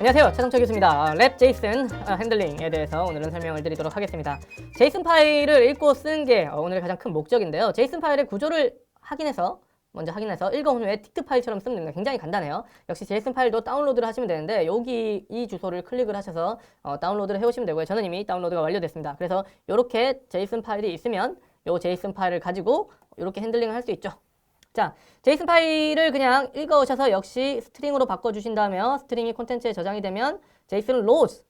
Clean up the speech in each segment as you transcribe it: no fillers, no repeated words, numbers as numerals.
안녕하세요, 최성철 교수입니다. 랩 제이슨 핸들링에 대해서 오늘은 설명을 드리도록 하겠습니다. 제이슨 파일을 읽고 쓰는 게 오늘의 가장 큰 목적인데요. 제이슨 파일의 구조를 먼저 확인해서 읽어온 후에 딕트 파일처럼 쓰면 됩니다. 굉장히 간단해요. 역시 제이슨 파일도 다운로드를 하시면 되는데 여기 이 주소를 클릭을 하셔서 다운로드를 해오시면 되고요. 저는 이미 다운로드가 완료됐습니다. 그래서 이렇게 제이슨 파일이 있으면 이 제이슨 파일을 가지고 이렇게 핸들링을 할 수 있죠. 자, 제이슨 파일을 그냥 읽어오셔서 역시 스트링으로 바꿔주신다면 스트링이 콘텐츠에 저장이 되면 제이슨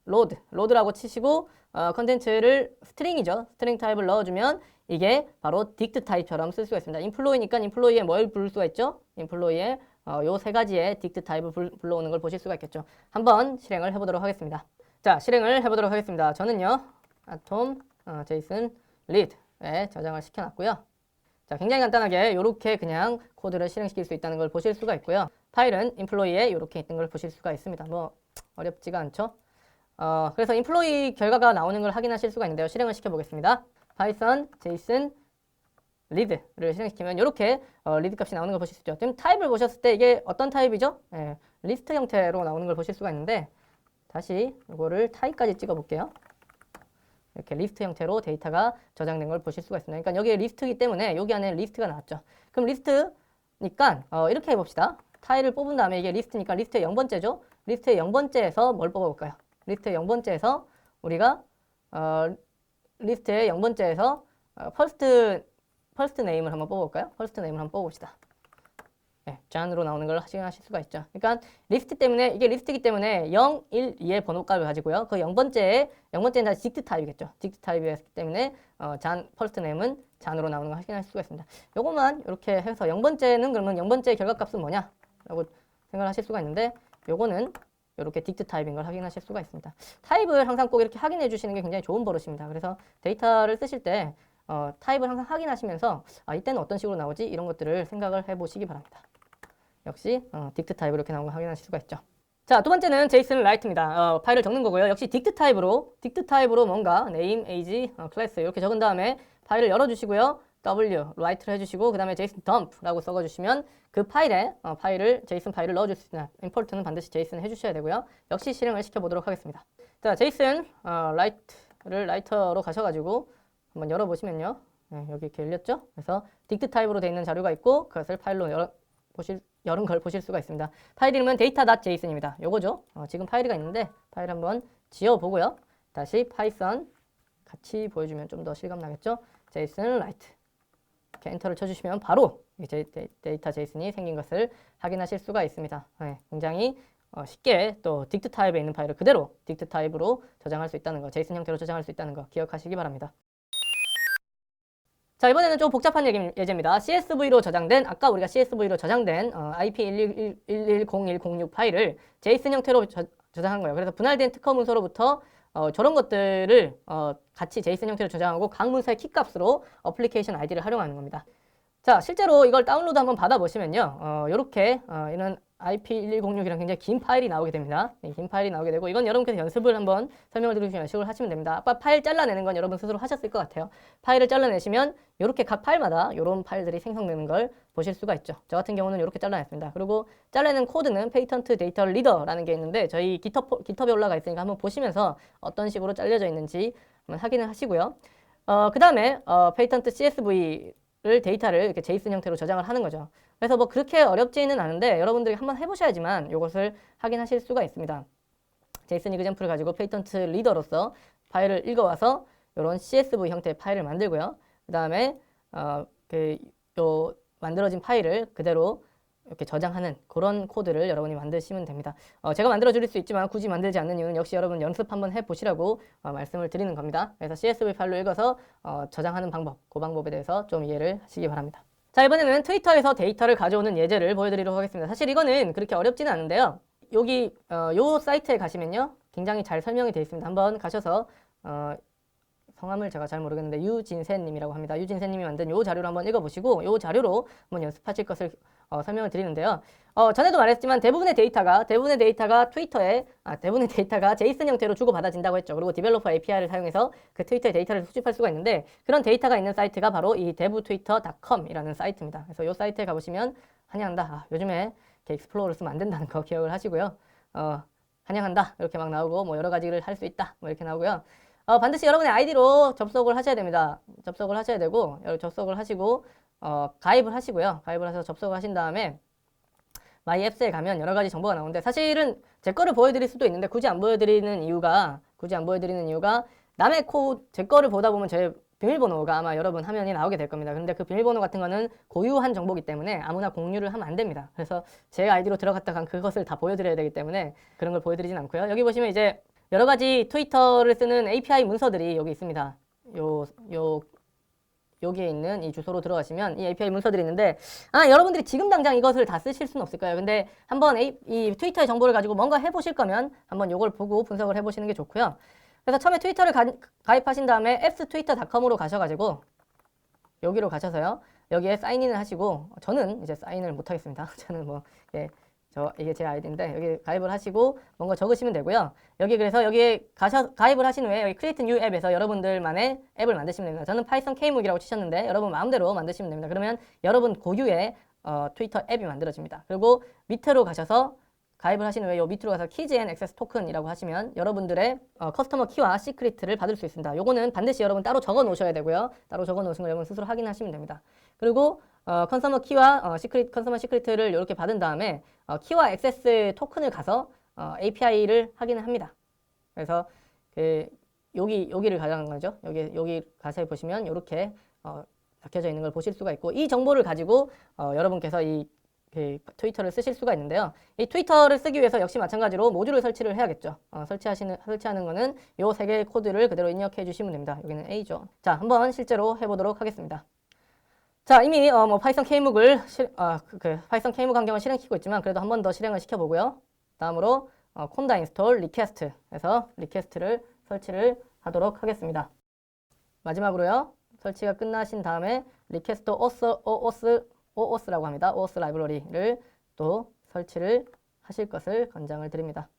로드라고 치시고 콘텐츠를 스트링이죠. 스트링 타입을 넣어주면 이게 바로 딕트 타입처럼 쓸 수가 있습니다. 인플로이니까 인플로이에 뭘 부를 수가 있죠? 인플로이에 요 세 가지의 딕트 타입을 불러오는 걸 보실 수가 있겠죠. 한번 실행을 해보도록 하겠습니다. 자, 실행을 해보도록 하겠습니다. 저는요, 아톰 제이슨 리드에 저장을 시켜놨고요. 자, 굉장히 간단하게 이렇게 그냥 코드를 실행시킬 수 있다는 걸 보실 수가 있고요. 파일은 인플로이에 이렇게 있는 걸 보실 수가 있습니다. 뭐 어렵지가 않죠. 그래서 인플로이 결과가 나오는 걸 확인하실 수가 있는데요. 실행을 시켜보겠습니다. 파이썬 제이슨 리드를 실행시키면 이렇게 리드 값이 나오는 걸 보실 수 있죠. 지금 타입을 보셨을 때 이게 어떤 타입이죠? 리스트 형태로 나오는 걸 보실 수가 있는데 다시 이거를 타입까지 찍어볼게요. 이렇게 리스트 형태로 데이터가 저장된 걸 보실 수가 있습니다. 그러니까 여기에 리스트이기 때문에 여기 안에 리스트가 나왔죠. 그럼 리스트니까 이렇게 해봅시다. 타일을 뽑은 다음에 이게 리스트니까 리스트의 0번째죠. 리스트의 0번째에서 뭘 뽑아볼까요? 리스트의 0번째에서 우리가 리스트의 0번째에서 퍼스트 네임을 한번 뽑아볼까요? 퍼스트 네임을 한번 뽑아봅시다. 네, 잔으로 나오는 걸 확인하실 수가 있죠. 그러니까 리스트 때문에 이게 리스트이기 때문에 0, 1, 2의 번호값을 가지고요. 그 0번째는 다시 딕트 타입이겠죠. 딕트 타입이기 때문에 퍼스트 네임은 잔으로 나오는 걸 확인할 수가 있습니다. 요것만 이렇게 해서 0번째는 그러면 0번째 결과값은 뭐냐? 라고 생각을 하실 수가 있는데 요거는 이렇게 딕트 타입인 걸 확인하실 수가 있습니다. 타입을 항상 꼭 이렇게 확인해 주시는 게 굉장히 좋은 버릇입니다. 그래서 데이터를 쓰실 때 타입을 항상 확인하시면서 이때는 어떤 식으로 나오지? 이런 것들을 생각을 해보시기 바랍니다. 역시 딕트 타입으로 이렇게 나온 걸 확인하실 수가 있죠. 자, 두 번째는 제이슨 라이트입니다. 파일을 적는 거고요. 역시 딕트 타입으로 뭔가 name, age, class 이렇게 적은 다음에 파일을 열어주시고요. w, write를 해주시고 그 다음에 제이슨 dump라고 써주시면 그 파일을 제이슨 파일을 넣어줄 수 있는 import는 반드시 제이슨 해주셔야 되고요. 역시 실행을 시켜보도록 하겠습니다. 자, 제이슨 라이트를 라이터로 가셔가지고 한번 열어보시면요. 네, 여기 이렇게 열렸죠? 그래서 딕트 타입으로 되어 있는 자료가 있고 그것을 파일로 열은 걸 보실 수가 있습니다. 파일 이름은 data.json입니다. 요거죠. 지금 파일이 있는데 파일 한번 지워보고요. 다시 파이썬 같이 보여주면 좀 더 실감 나겠죠? 제이슨 라이트 이렇게 엔터를 쳐주시면 바로 데이터 제이슨이 생긴 것을 확인하실 수가 있습니다. 네, 굉장히 쉽게 또 딕트 타입에 있는 파일을 그대로 딕트 타입으로 저장할 수 있다는 거, 제이슨 형태로 저장할 수 있다는 거 기억하시기 바랍니다. 자, 이번에는 좀 복잡한 예제입니다. CSV로 저장된, 아까 우리가 CSV로 저장된 IP110106 파일을 제이슨 형태로 저장한 거예요. 그래서 분할된 특허 문서로부터 저런 것들을 같이 제이슨 형태로 저장하고 각 문서의 키값으로 어플리케이션 아이디를 활용하는 겁니다. 자, 실제로 이걸 다운로드 한번 받아보시면요. 이렇게 이런 IP1106이랑 굉장히 긴 파일이 나오게 됩니다. 네, 긴 파일이 나오게 되고 이건 여러분께서 연습을 한번 설명을 드리시면 연습을 하시면 됩니다. 아까 파일 잘라내는 건 여러분 스스로 하셨을 것 같아요. 파일을 잘라내시면 이렇게 각 파일마다 이런 파일들이 생성되는 걸 보실 수가 있죠. 저 같은 경우는 이렇게 잘라냈습니다. 그리고 잘라낸 코드는 페이턴트 데이터 리더라는 게 있는데 저희 깃허브에 올라가 있으니까 한번 보시면서 어떤 식으로 잘려져 있는지 한번 확인을 하시고요. 그 다음에 페이턴트 CSV를 데이터를 이렇게 제이슨 형태로 저장을 하는 거죠. 그래서 뭐 그렇게 어렵지는 않은데 여러분들이 한번 해보셔야지만 이것을 확인하실 수가 있습니다. 제이슨 이그젬플을 가지고 페이턴트 리더로서 파일을 읽어와서 이런 CSV 형태의 파일을 만들고요. 그 다음에 요 만들어진 파일을 그대로 이렇게 저장하는 그런 코드를 여러분이 만드시면 됩니다. 제가 만들어 드릴 수 있지만 굳이 만들지 않는 이유는 역시 여러분 연습 한번 해보시라고 말씀을 드리는 겁니다. 그래서 CSV 파일로 읽어서 저장하는 방법, 그 방법에 대해서 좀 이해를 하시기 바랍니다. 자, 이번에는 트위터에서 데이터를 가져오는 예제를 보여드리도록 하겠습니다. 사실 이거는 그렇게 어렵지는 않은데요. 여기 요 사이트에 가시면요. 굉장히 잘 설명이 되어 있습니다. 한번 가셔서 성함을 제가 잘 모르겠는데 유진세님이라고 합니다. 유진세님이 만든 요 자료를 한번 읽어보시고 요 자료로 한번 연습하실 것을 설명을 드리는데요. 전에도 말했지만 대부분의 데이터가 제이슨 형태로 주고받아진다고 했죠. 그리고 디벨로퍼 API를 사용해서 그 트위터의 데이터를 수집할 수가 있는데 그런 데이터가 있는 사이트가 바로 이 devtwitter.com이라는 사이트입니다. 그래서 이 사이트에 가보시면 환영한다. 요즘에 이렇게 익스플로러를 쓰면 안 된다는 거 기억을 하시고요. 환영한다 이렇게 막 나오고 뭐 여러 가지를 할 수 있다 뭐 이렇게 나오고요. 반드시 여러분의 아이디로 접속을 하셔야 됩니다. 접속을 하셔야 되고 접속을 하시고 가입을 하시고요. 가입을 해서 접속을 하신 다음에 마이 앱스에 가면 여러 가지 정보가 나오는데 사실은 제 거를 보여드릴 수도 있는데 굳이 안 보여드리는 이유가 남의 제 거를 보다 보면 제 비밀번호가 아마 여러분 화면에 나오게 될 겁니다. 그런데 그 비밀번호 같은 거는 고유한 정보이기 때문에 아무나 공유를 하면 안 됩니다. 그래서 제 아이디로 들어갔다간 그것을 다 보여드려야 되기 때문에 그런 걸 보여드리진 않고요. 여기 보시면 이제 여러 가지 트위터를 쓰는 API 문서들이 여기 있습니다. 여기에 있는 이 주소로 들어가시면 이 API 문서들이 있는데 여러분들이 지금 당장 이것을 다 쓰실 수는 없을 거예요. 근데 한번 이 트위터의 정보를 가지고 뭔가 해보실 거면 한번 이걸 보고 분석을 해보시는 게 좋고요. 그래서 처음에 트위터를 가입하신 다음에 appstwitter.com으로 가셔가지고 여기로 가셔서요. 여기에 사인인을 하시고 저는 이제 사인을 못 하겠습니다. 저는 뭐 이게 제 아이디인데 여기 가입을 하시고 뭔가 적으시면 되고요. 그래서 여기에 가입을 하신 후에 여기 Create New 앱에서 여러분들만의 앱을 만드시면 됩니다. 저는 파이썬 K묵이라고 치셨는데 여러분 마음대로 만드시면 됩니다. 그러면 여러분 고유의 트위터 앱이 만들어집니다. 그리고 밑으로 가셔서 가입을 하신 후에 요 밑으로 가서 Keys and Access Token이라고 하시면 여러분들의 커스터머 키와 시크릿을 받을 수 있습니다. 요거는 반드시 여러분 따로 적어 놓으셔야 되고요. 따로 적어 놓으신 거 여러분 스스로 확인하시면 됩니다. 그리고 컨서머 키와 컨서머 시크릿을 이렇게 받은 다음에 키와 액세스 토큰을 가서 API를 확인을 합니다. 그래서 여기를 가져간 거죠. 여기 가서 보시면 이렇게 적혀져 있는 걸 보실 수가 있고 이 정보를 가지고 여러분께서 이 트위터를 쓰실 수가 있는데요. 이 트위터를 쓰기 위해서 역시 마찬가지로 모듈을 설치를 해야겠죠. 설치하는 거는 요 세 개의 코드를 그대로 입력해 주시면 됩니다. 여기는 A죠. 자, 한번 실제로 해보도록 하겠습니다. 자, 이미 파이썬 K묵을 파이썬 K묵 환경을 실행시키고 있지만 그래도 한 번 더 실행을 시켜보고요. 다음으로 conda install request 해서 리퀘스트를 설치를 하도록 하겠습니다. 마지막으로요. 설치가 끝나신 다음에 request OAuth라고 합니다. OAuth 라이브러리를 또 설치를 하실 것을 권장을 드립니다.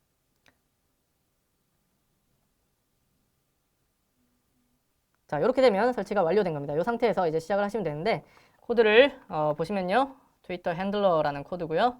자, 이렇게 되면 설치가 완료된 겁니다. 이 상태에서 이제 시작을 하시면 되는데 코드를 보시면요. 트위터 핸들러라는 코드고요.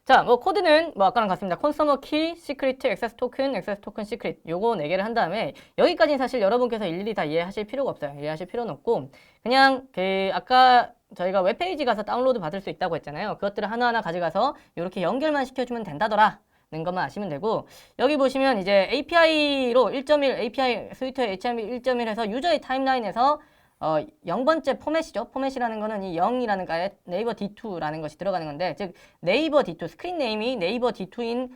자, 코드는 아까랑 같습니다. 컨서머 키, 시크릿, 액세스 토큰, 시크릿 요거 4개를 한 다음에 여기까지는 사실 여러분께서 일일이 다 이해하실 필요가 없어요. 이해하실 필요는 없고 그냥 아까 저희가 웹페이지 가서 다운로드 받을 수 있다고 했잖아요. 그것들을 하나하나 가져가서 이렇게 연결만 시켜주면 된다더라. 는 것만 아시면 되고 여기 보시면 이제 API로 1.1 API 트위터의 HTML 1.1에서 유저의 타임라인에서 0번째 포맷이죠. 포맷이라는 거는 이 0이라는 가에 네이버 D2라는 것이 들어가는 건데 즉 네이버 D2 스크린 네임이 네이버 D2인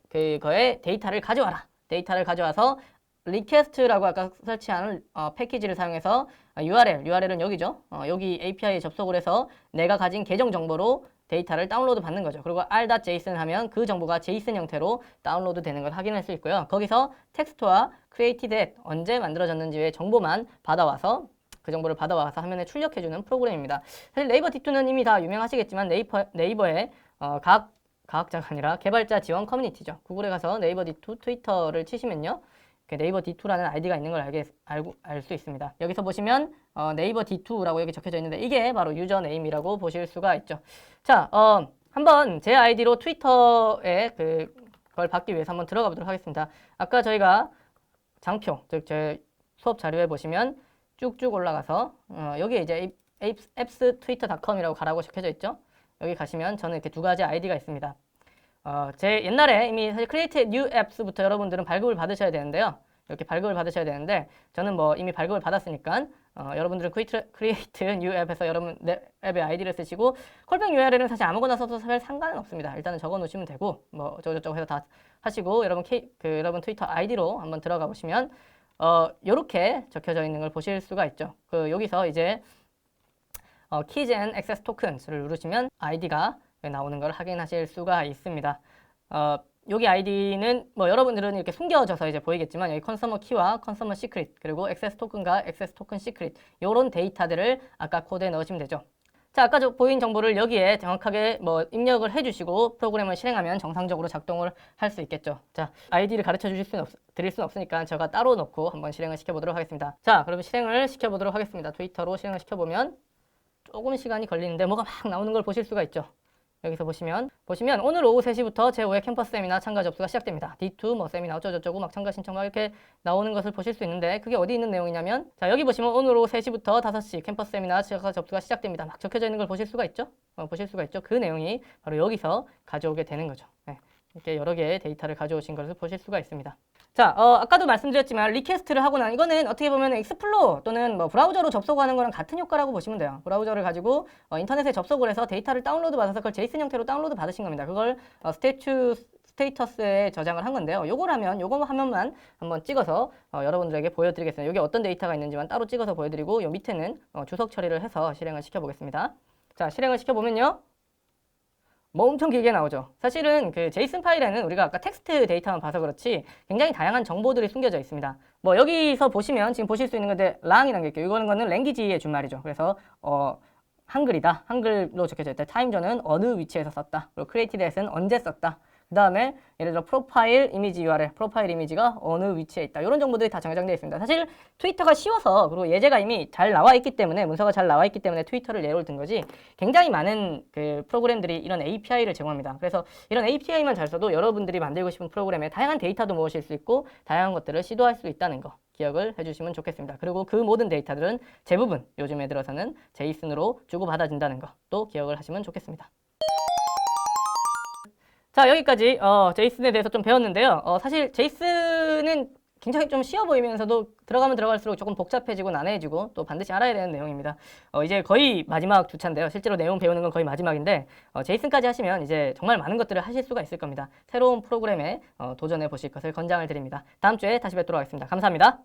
그거의 데이터를 가져와라. 데이터를 가져와서 리퀘스트라고 아까 설치한 패키지를 사용해서 URL은 여기죠. 여기 API에 접속을 해서 내가 가진 계정 정보로 데이터를 다운로드 받는 거죠. 그리고 r.json 하면 그 정보가 JSON 형태로 다운로드 되는 걸 확인할 수 있고요. 거기서 텍스트와 created at 언제 만들어졌는지의 정보만 받아와서 그 정보를 받아와서 화면에 출력해주는 프로그램입니다. 사실 네이버 D2는 이미 다 유명하시겠지만 네이버의 과학자가 아니라 개발자 지원 커뮤니티죠. 구글에 가서 네이버 D2 트위터를 치시면요. 네이버 D2라는 아이디가 있는 걸 알 수 있습니다. 여기서 보시면 네이버 D2라고 여기 적혀져 있는데 이게 바로 유저 네임이라고 보실 수가 있죠. 자, 한번 제 아이디로 트위터에 그걸 받기 위해서 한번 들어가 보도록 하겠습니다. 아까 저희가 장표, 즉 제 수업 자료에 보시면 쭉쭉 올라가서 여기에 이제 appstwitter.com이라고 가라고 적혀져 있죠. 여기 가시면 저는 이렇게 두 가지 아이디가 있습니다. 제 옛날에 이미 사실 Create New Apps부터 여러분들은 발급을 받으셔야 되는데요. 이렇게 발급을 받으셔야 되는데 저는 이미 발급을 받았으니까 여러분들은 Create New App에서 여러분 앱의 아이디를 쓰시고 콜백 URL은 사실 아무거나 써도 별 상관은 없습니다. 일단은 적어 놓으시면 되고 저저저거 해서 다 하시고 여러분 여러분 트위터 아이디로 한번 들어가 보시면 요렇게 적혀져 있는 걸 보실 수가 있죠. 여기서 이제 Keys and Access Tokens를 누르시면 아이디가 나오는 걸 확인하실 수가 있습니다. 여기 아이디는 여러분들은 이렇게 숨겨져서 이제 보이겠지만 여기 컨서머 키와 컨서머 시크릿 그리고 액세스 토큰과 액세스 토큰 시크릿 요런 데이터들을 아까 코드에 넣으시면 되죠. 자, 아까 보인 정보를 여기에 정확하게 입력을 해주시고 프로그램을 실행하면 정상적으로 작동을 할 수 있겠죠. 자, 아이디를 가르쳐 드릴 수는 없으니까 제가 따로 넣고 한번 실행을 시켜보도록 하겠습니다. 자, 그러면 실행을 시켜보도록 하겠습니다. 트위터로 실행을 시켜보면 조금 시간이 걸리는데 뭐가 막 나오는 걸 보실 수가 있죠. 여기서 보시면 오늘 오후 3시부터 제5회 캠퍼스 세미나 참가 접수가 시작됩니다. D2 뭐 세미나 어쩌고저쩌고 막 참가 신청 막 이렇게 나오는 것을 보실 수 있는데 그게 어디 있는 내용이냐면 자 여기 보시면 오늘 오후 3시부터 5시 캠퍼스 세미나 참가 접수가 시작됩니다. 막 적혀져 있는 걸 보실 수가 있죠? 보실 수가 있죠. 그 내용이 바로 여기서 가져오게 되는 거죠. 네. 이렇게 여러 개의 데이터를 가져오신 것을 보실 수가 있습니다. 자, 아까도 말씀드렸지만 리퀘스트를 하고 난 이거는 어떻게 보면 익스플로어 또는 뭐 브라우저로 접속하는 거랑 같은 효과라고 보시면 돼요. 브라우저를 가지고 인터넷에 접속을 해서 데이터를 다운로드 받아서 그걸 제이슨 형태로 다운로드 받으신 겁니다. 그걸 스테이터스에 저장을 한 건데요. 요걸 하면 요거 화면만 한번 찍어서 여러분들에게 보여드리겠습니다. 여기 어떤 데이터가 있는지만 따로 찍어서 보여드리고 요 밑에는 주석 처리를 해서 실행을 시켜보겠습니다. 자, 실행을 시켜보면요. 뭐 엄청 길게 나오죠. 사실은 그 제이슨 파일에는 우리가 아까 텍스트 데이터만 봐서 그렇지 굉장히 다양한 정보들이 숨겨져 있습니다. 뭐 여기서 보시면 지금 보실 수 있는 건데 랑이라는 게 있고요. 이거는 거는 랭귀지의 준말이죠. 그래서 한글이다. 한글로 적혀져 있다. 타임존은 어느 위치에서 썼다. 그리고 크리에이티드에서는 언제 썼다. 그 다음에 예를 들어 프로파일 이미지 URL, 프로파일 이미지가 어느 위치에 있다. 이런 정보들이 다 정해져 있습니다. 사실 트위터가 쉬워서 그리고 예제가 이미 잘 나와 있기 때문에 문서가 잘 나와 있기 때문에 트위터를 예로 든 거지 굉장히 많은 그 프로그램들이 이런 API를 제공합니다. 그래서 이런 API만 잘 써도 여러분들이 만들고 싶은 프로그램에 다양한 데이터도 모으실 수 있고 다양한 것들을 시도할 수 있다는 거 기억을 해주시면 좋겠습니다. 그리고 그 모든 데이터들은 대부분 요즘에 들어서는 제이슨으로 주고받아진다는 거 또 기억을 하시면 좋겠습니다. 자, 여기까지 제이슨에 대해서 좀 배웠는데요. 사실 제이슨은 굉장히 좀 쉬워 보이면서도 들어가면 들어갈수록 조금 복잡해지고 난해해지고 또 반드시 알아야 되는 내용입니다. 이제 거의 마지막 주차인데요. 실제로 내용 배우는 건 거의 마지막인데 제이슨까지 하시면 이제 정말 많은 것들을 하실 수가 있을 겁니다. 새로운 프로그램에 도전해 보실 것을 권장을 드립니다. 다음 주에 다시 뵙도록 하겠습니다. 감사합니다.